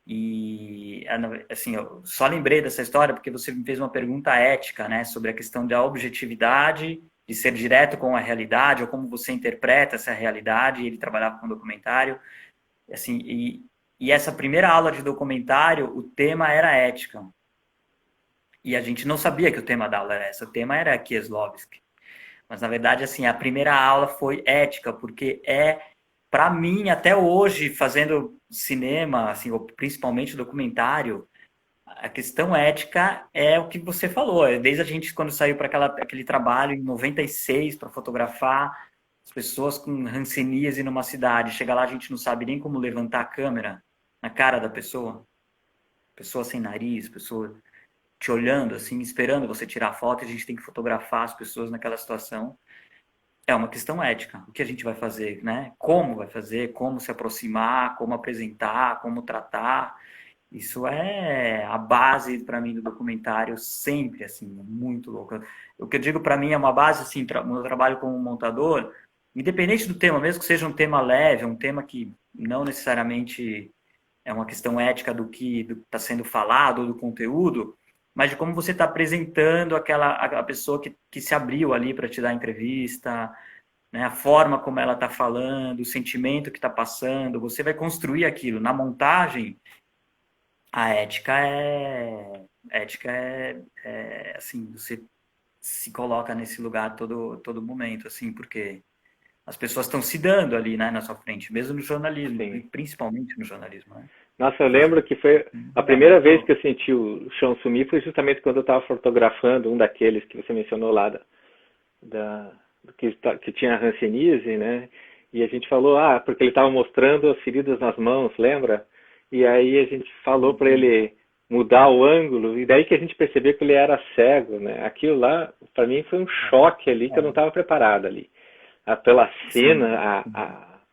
E, assim, eu só lembrei dessa história porque você me fez uma pergunta ética, né, sobre a questão da objetividade, de ser direto com a realidade, ou como você interpreta essa realidade. E ele trabalhava com documentário, assim, e essa primeira aula de documentário, o tema era ética. E a gente não sabia que o tema da aula era esse, o tema era Kieslowski. Mas, na verdade, assim, a primeira aula foi ética, porque para mim, até hoje, fazendo cinema, assim, ou principalmente documentário, a questão ética é o que você falou. Desde a gente, quando saiu para aquele trabalho em 96 para fotografar as pessoas com hanseníase numa cidade, chega lá, a gente não sabe nem como levantar a câmera na cara da pessoa. Pessoa sem nariz, pessoa te olhando, assim, esperando você tirar a foto, e a gente tem que fotografar as pessoas naquela situação. É uma questão ética. O que a gente vai fazer, né? Como vai fazer, como se aproximar, como apresentar, como tratar. Isso é a base, para mim, do documentário, sempre, assim, muito louco. O que eu digo, para mim, é uma base, assim, no meu trabalho como montador, independente do tema, mesmo que seja um tema leve, um tema que não necessariamente é uma questão ética do que está sendo falado, ou do conteúdo, mas de como você está apresentando a pessoa que se abriu ali para te dar a entrevista, né? A forma como ela está falando, o sentimento que está passando, você vai construir aquilo. Na montagem, a ética assim, você se coloca nesse lugar todo momento, assim, porque as pessoas estão se dando ali, né, na sua frente, mesmo no jornalismo, Sim. e principalmente no jornalismo, né? Nossa, eu lembro que foi a primeira vez que eu senti o chão sumir foi justamente quando eu estava fotografando um daqueles que você mencionou lá, que tinha hanseníase, né? E a gente falou, porque ele estava mostrando as feridas nas mãos, lembra? E aí a gente falou para ele mudar o ângulo, e daí que a gente percebeu que ele era cego, né? Aquilo lá, para mim, foi um choque ali que eu não estava preparado ali. Pela cena,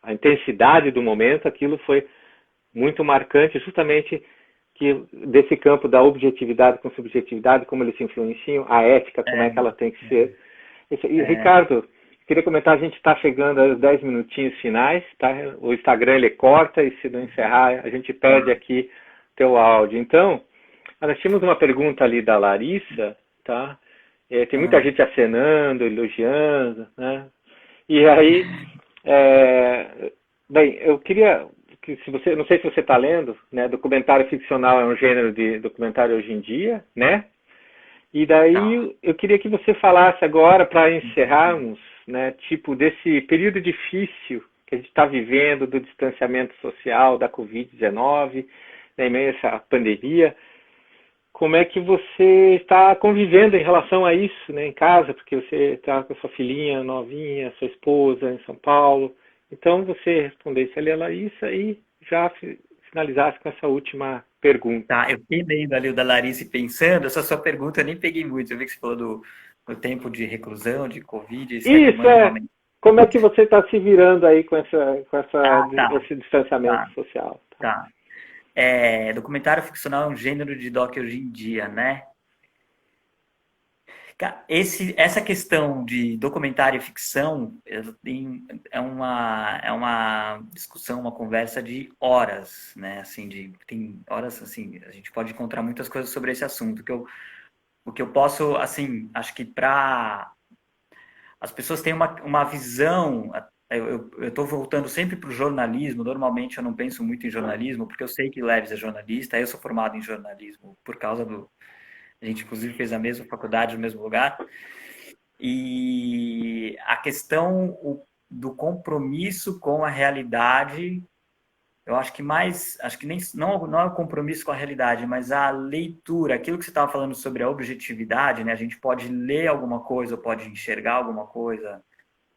a intensidade do momento, aquilo foi muito marcante, justamente desse campo da objetividade com subjetividade, como eles se influenciam, a ética, como é que ela tem que ser. E, Ricardo, queria comentar, a gente está chegando aos 10 minutinhos finais, tá? O Instagram ele corta, e se não encerrar, a gente perde aqui teu áudio. Então, nós tínhamos uma pergunta ali da Larissa, tá? Tem muita gente acenando, elogiando, né? E aí, bem, eu queria que não sei se você está lendo, né? Documentário ficcional é um gênero de documentário hoje em dia, né? E daí eu queria que você falasse agora, para encerrarmos, né? Tipo, desse período difícil que a gente está vivendo, do distanciamento social, da Covid-19, né, em meio a essa pandemia. Como é que você está convivendo em relação a isso, né, em casa, porque você está com a sua filhinha novinha, sua esposa em São Paulo. Então, você respondesse ali a Larissa e já finalizasse com essa última pergunta. Tá, eu fiquei lendo ali o da Larissa e pensando, essa sua pergunta eu nem peguei muito. Eu vi que você falou do tempo de reclusão, de Covid. Isso, como é que você está se virando aí com esse distanciamento social? Tá. Documentário ficcional é um gênero de doc hoje em dia, né? Essa questão de documentário e ficção é uma discussão, uma conversa de horas, né? Assim, tem horas, assim, a gente pode encontrar muitas coisas sobre esse assunto. O que eu posso, assim, acho que as pessoas têm uma visão, eu estou voltando sempre para o jornalismo. Normalmente eu não penso muito em jornalismo, porque eu sei que Leves é jornalista. Eu sou formado em jornalismo por causa do... A gente, inclusive, fez a mesma faculdade no mesmo lugar. E a questão do compromisso com a realidade, eu acho que mais... Acho que nem, não é o compromisso com a realidade, mas a leitura. Aquilo que você estava falando sobre a objetividade, né? A gente pode ler alguma coisa, ou pode enxergar alguma coisa,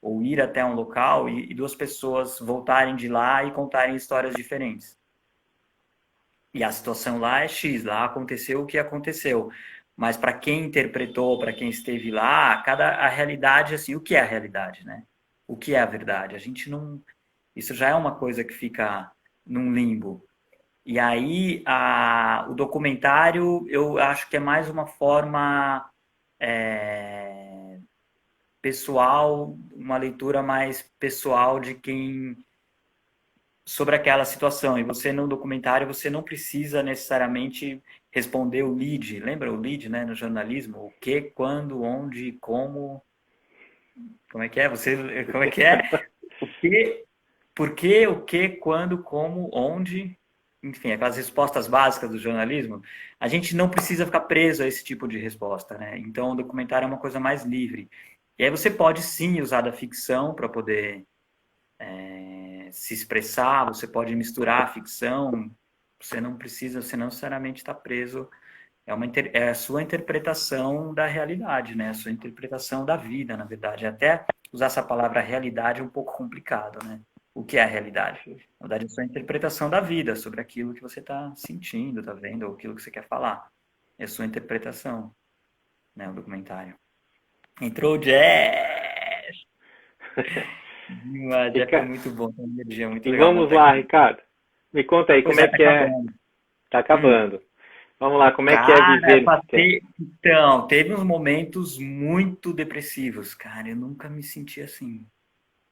ou ir até um local e duas pessoas voltarem de lá e contarem histórias diferentes. E a situação lá é X, lá aconteceu o que aconteceu. Mas para quem interpretou, para quem esteve lá, a realidade, assim, o que é a realidade, né? O que é a verdade? A gente não... Isso já é uma coisa que fica num limbo. E aí, o documentário, eu acho que é mais uma forma pessoal, uma leitura mais pessoal de quem sobre aquela situação. E você no documentário você não precisa necessariamente responder o lead. Lembra o lead, né, no jornalismo? O que, quando, onde, como. Como é que é? Como é que é? O que, por quê, o que, quando, como, onde. Enfim, aquelas respostas básicas do jornalismo. A gente não precisa ficar preso a esse tipo de resposta, né? Então o documentário é uma coisa mais livre. E aí você pode sim usar da ficção para poder se expressar, você pode misturar a ficção, você não precisa, você não necessariamente está preso, é a sua interpretação da realidade, né? A sua interpretação da vida, na verdade. Até usar essa palavra realidade é um pouco complicado, né? O que é a realidade? Na verdade, é a sua interpretação da vida, sobre aquilo que você está sentindo, está vendo, ou aquilo que você quer falar. É a sua interpretação, né? O documentário. Entrou o Jazz! O Jeff é muito bom, tem uma energia muito E legal. vamos lá, Ricardo. Me conta aí, Pois como é tá que é? acabando. Tá acabando. Vamos lá, como é que é Cara, viver nesse tempo? então, teve uns momentos muito depressivos, cara. Eu nunca me senti assim.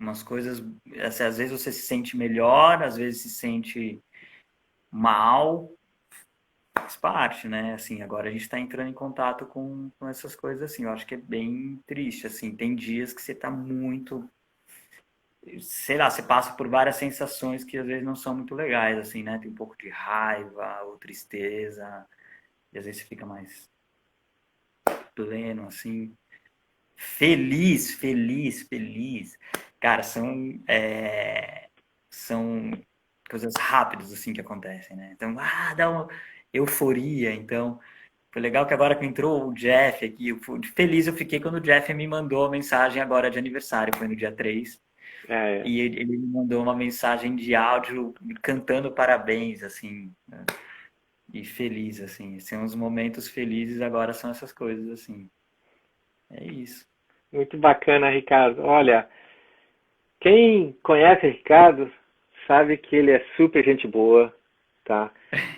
Umas coisas, assim, às vezes você se sente melhor, às vezes se sente mal. Faz parte, né? Assim, agora a gente tá entrando em contato com essas coisas assim. Eu acho que é bem triste, assim. Tem dias que você tá muito, sei lá, você passa por várias sensações que às vezes não são muito legais, assim, né? Tem um pouco de raiva ou tristeza, e às vezes você fica mais pleno, assim, feliz, feliz, feliz. Cara, são coisas rápidas, assim, que acontecem, né? Então, dá uma euforia, então... Foi legal que agora que entrou o Jeff aqui, feliz eu fiquei quando o Jeff me mandou a mensagem agora de aniversário, foi no dia 3. E ele me mandou uma mensagem de áudio me cantando parabéns, assim, né? E feliz, assim. São os momentos felizes, agora são essas coisas, assim. É isso. Muito bacana, Ricardo. Olha, quem conhece o Ricardo sabe que ele é super gente boa, tá?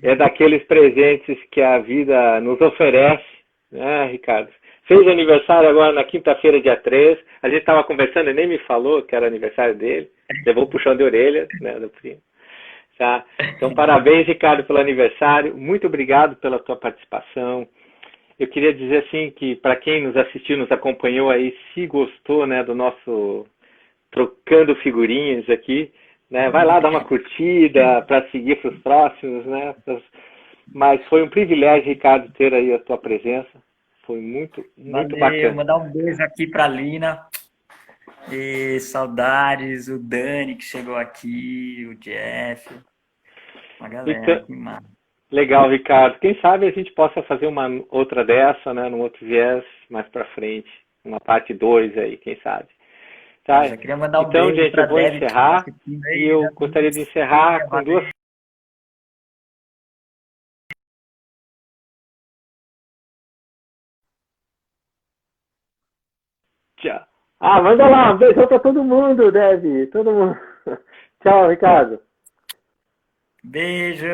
É daqueles presentes que a vida nos oferece, né, Ricardo? Fez aniversário agora na quinta-feira, dia 3. A gente estava conversando e nem me falou que era aniversário dele. Levou o puxão de orelha, né, do primo. Tá? Então, parabéns, Ricardo, pelo aniversário. Muito obrigado pela tua participação. Eu queria dizer assim que para quem nos assistiu, nos acompanhou aí, se gostou, né, do nosso trocando figurinhas aqui, né, vai lá dar uma curtida para seguir para os próximos, né? Mas foi um privilégio, Ricardo, ter aí a tua presença. Foi muito, muito Valeu, bacana. mandar um beijo aqui pra Lina. E saudades, o Dani que chegou aqui, o Jeff. Uma galera, Então, que massa. legal, Ricardo. Quem sabe a gente possa fazer uma outra dessa, né, num outro viés mais para frente, uma parte 2 aí, quem sabe. Tá? Eu já queria mandar um Então, beijo gente, pra eu vou Debbie, que tá encerrar assistindo e aí, eu né? gostaria de encerrar com duas. Tchau. Ah, manda lá, um beijão para todo mundo, Debbie, todo mundo. Tchau, Ricardo. Beijo!